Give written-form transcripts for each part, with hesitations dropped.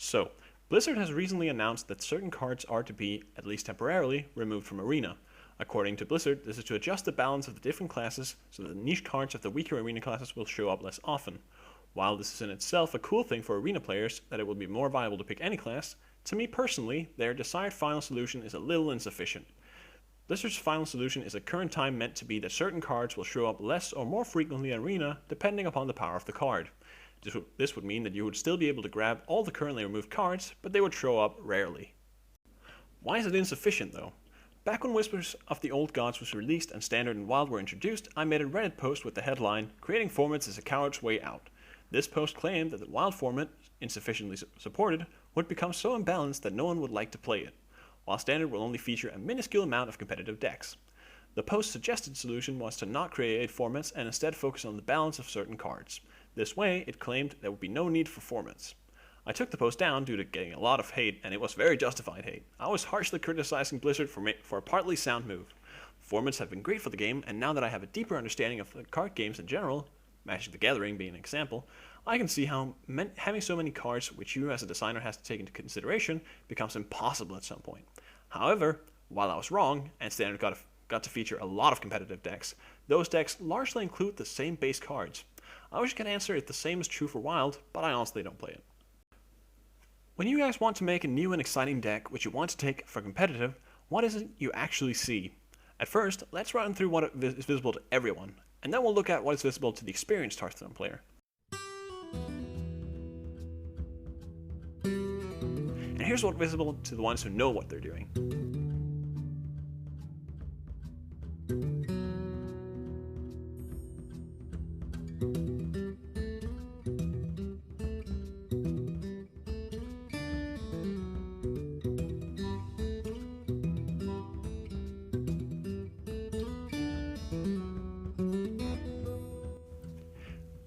So, Blizzard has recently announced that certain cards are to be, at least temporarily, removed from Arena. According to Blizzard, this is to adjust the balance of the different classes so that the niche cards of the weaker Arena classes will show up less often. While this is in itself a cool thing for Arena players, that it will be more viable to pick any class, to me personally, their desired final solution is a little insufficient. Blizzard's final solution is at current time meant to be that certain cards will show up less or more frequently in Arena depending upon the power of the card. This would mean that you would still be able to grab all the currently removed cards, but they would show up rarely. Why is it insufficient though? Back when Whispers of the Old Gods was released and Standard and Wild were introduced, I made a Reddit post with the headline, "Creating formats is a coward's way out." This post claimed that the Wild format, insufficiently supported, would become so imbalanced that no one would like to play it, while Standard will only feature a minuscule amount of competitive decks. The post's suggested solution was to not create formats and instead focus on the balance of certain cards. This way, it claimed there would be no need for formats. I took the post down due to getting a lot of hate, and it was very justified hate. I was harshly criticizing Blizzard for a partly sound move. Formats have been great for the game, and now that I have a deeper understanding of the card games in general, Magic the Gathering being an example, I can see how having so many cards, which you as a designer has to take into consideration, becomes impossible at some point. However, while I was wrong, and Standard got to feature a lot of competitive decks, those decks largely include the same base cards. I wish I could answer if the same is true for Wild, but I honestly don't play it. When you guys want to make a new and exciting deck which you want to take for competitive, what is it you actually see? At first, let's run through what is visible to everyone, and then we'll look at what is visible to the experienced Hearthstone player. And here's what's visible to the ones who know what they're doing.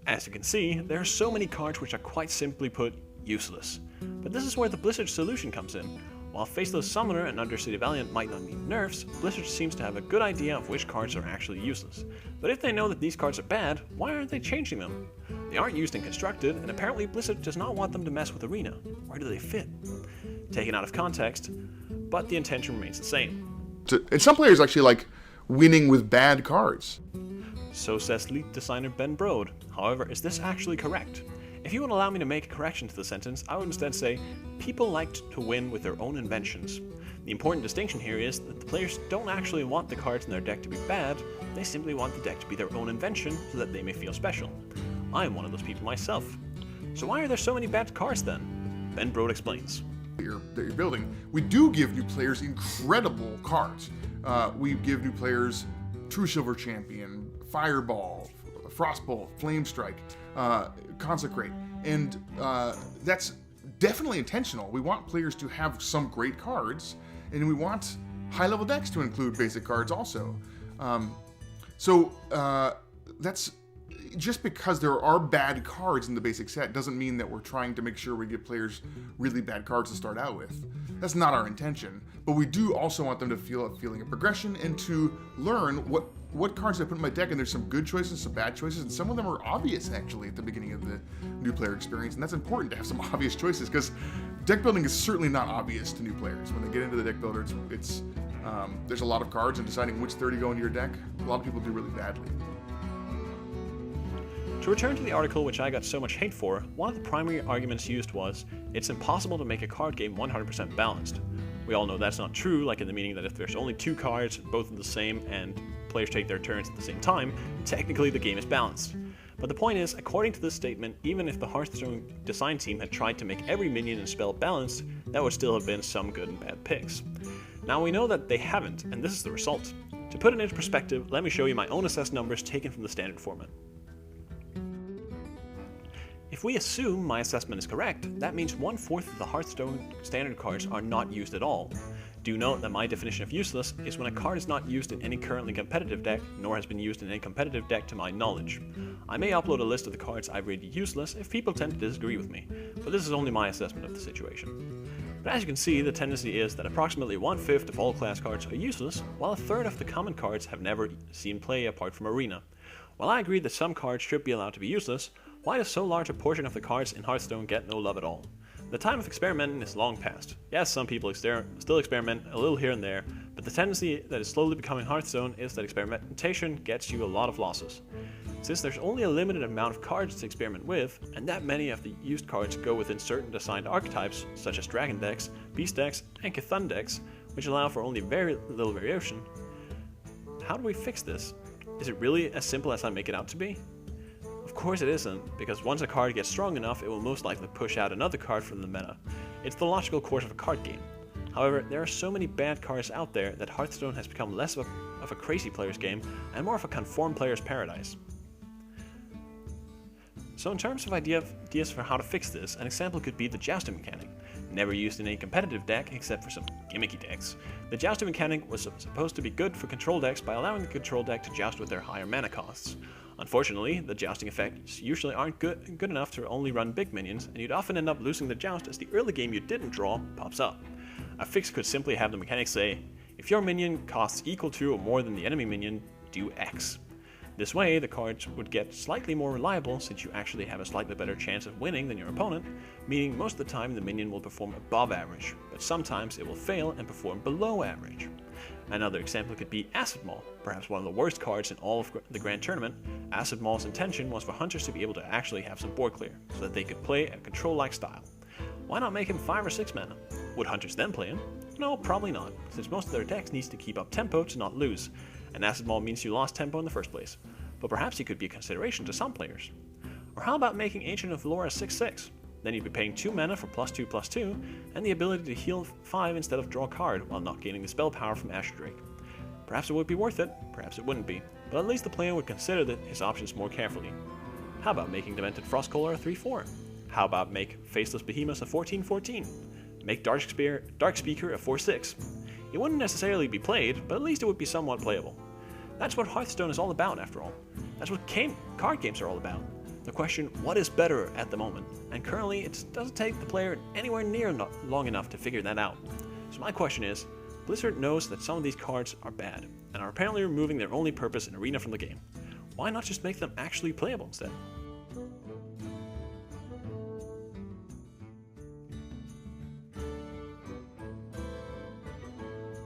As you can see, there are so many cards which are quite simply put, useless. But this is where the Blizzard solution comes in. While Faceless Summoner and Undercity Valiant might not need nerfs, Blizzard seems to have a good idea of which cards are actually useless. But if they know that these cards are bad, why aren't they changing them? They aren't used in Constructed, and apparently Blizzard does not want them to mess with Arena. Where do they fit? Taken out of context, but the intention remains the same. And some players actually like winning with bad cards. So says lead designer Ben Brode. However, is this actually correct? If you would allow me to make a correction to the sentence, I would instead say, people like to win with their own inventions. The important distinction here is that the players don't actually want the cards in their deck to be bad, they simply want the deck to be their own invention so that they may feel special. I am one of those people myself. So why are there so many bad cards then? Ben Brode explains. That you're building, we do give new players incredible cards. We give new players True Silver Champion, Fireball, Frostbolt, Flamestrike, Consecrate, and that's definitely intentional. We want players to have some great cards, and we want high-level decks to include basic cards also. That's just because there are bad cards in the basic set doesn't mean that we're trying to make sure we give players really bad cards to start out with. That's not our intention, but we do also want them to feel a feeling of progression and to learn what cards I put in my deck, and there's some good choices, some bad choices, and some of them are obvious actually at the beginning of the new player experience, and that's important to have some obvious choices because deck building is certainly not obvious to new players. When they get into the deck builder, there's a lot of cards, and deciding which 30 go into your deck, a lot of people do really badly. To return to the article which I got so much hate for, one of the primary arguments used was, it's impossible to make a card game 100% balanced. We all know that's not true, like in the meaning that if there's only two cards, both of the same, and players take their turns at the same time, technically the game is balanced. But the point is, according to this statement, even if the Hearthstone design team had tried to make every minion and spell balanced, that would still have been some good and bad picks. Now we know that they haven't, and this is the result. To put it into perspective, let me show you my own assessed numbers taken from the standard format. If we assume my assessment is correct, that means 1/4 of the Hearthstone standard cards are not used at all. Do note that my definition of useless is when a card is not used in any currently competitive deck, nor has been used in any competitive deck to my knowledge. I may upload a list of the cards I've rated useless if people tend to disagree with me, but this is only my assessment of the situation. But as you can see, the tendency is that approximately 1/5 of all class cards are useless, while 1/3 of the common cards have never seen play apart from Arena. While I agree that some cards should be allowed to be useless, why does so large a portion of the cards in Hearthstone get no love at all? The time of experimenting is long past. Yes, some people still experiment a little here and there, but the tendency that is slowly becoming Hearthstone is that experimentation gets you a lot of losses. Since there's only a limited amount of cards to experiment with, and that many of the used cards go within certain assigned archetypes, such as Dragon decks, Beast decks, and Cthulhu decks, which allow for only very little variation, how do we fix this? Is it really as simple as I make it out to be? Of course it isn't, because once a card gets strong enough, it will most likely push out another card from the meta. It's the logical course of a card game. However, there are so many bad cards out there that Hearthstone has become less of a crazy player's game and more of a conformed player's paradise. So in terms of ideas for how to fix this, an example could be the jousting mechanic. Never used in a competitive deck except for some gimmicky decks. The jousting mechanic was supposed to be good for control decks by allowing the control deck to joust with their higher mana costs. Unfortunately, the jousting effects usually aren't good enough to only run big minions, and you'd often end up losing the joust as the early game you didn't draw pops up. A fix could simply have the mechanic say, if your minion costs equal to or more than the enemy minion, do X. This way, the cards would get slightly more reliable since you actually have a slightly better chance of winning than your opponent, meaning most of the time the minion will perform above average, but sometimes it will fail and perform below average. Another example could be Acid Maul, perhaps one of the worst cards in all of the Grand Tournament. Acid Maul's intention was for hunters to be able to actually have some board clear, so that they could play a control-like style. Why not make him 5 or 6 mana? Would hunters then play him? No, probably not, since most of their decks needs to keep up tempo to not lose, and Acid Maul means you lost tempo in the first place. But perhaps he could be a consideration to some players. Or how about making Ancient of Valor 6/6? Then you'd be paying 2 mana for +2/+2, and the ability to heal 5 instead of draw a card while not gaining the spell power from Asher Drake. Perhaps it would be worth it, perhaps it wouldn't be, but at least the player would consider his options more carefully. How about making Demented Frostcaller a 3/4? How about make Faceless Behemoth a 14/14? Make Dark Speaker a 4/6? It wouldn't necessarily be played, but at least it would be somewhat playable. That's what Hearthstone is all about, after all. That's what card games are all about. The question, what is better at the moment? And currently, it doesn't take the player anywhere near long enough to figure that out. So my question is, Blizzard knows that some of these cards are bad, and are apparently removing their only purpose in Arena from the game. Why not just make them actually playable instead?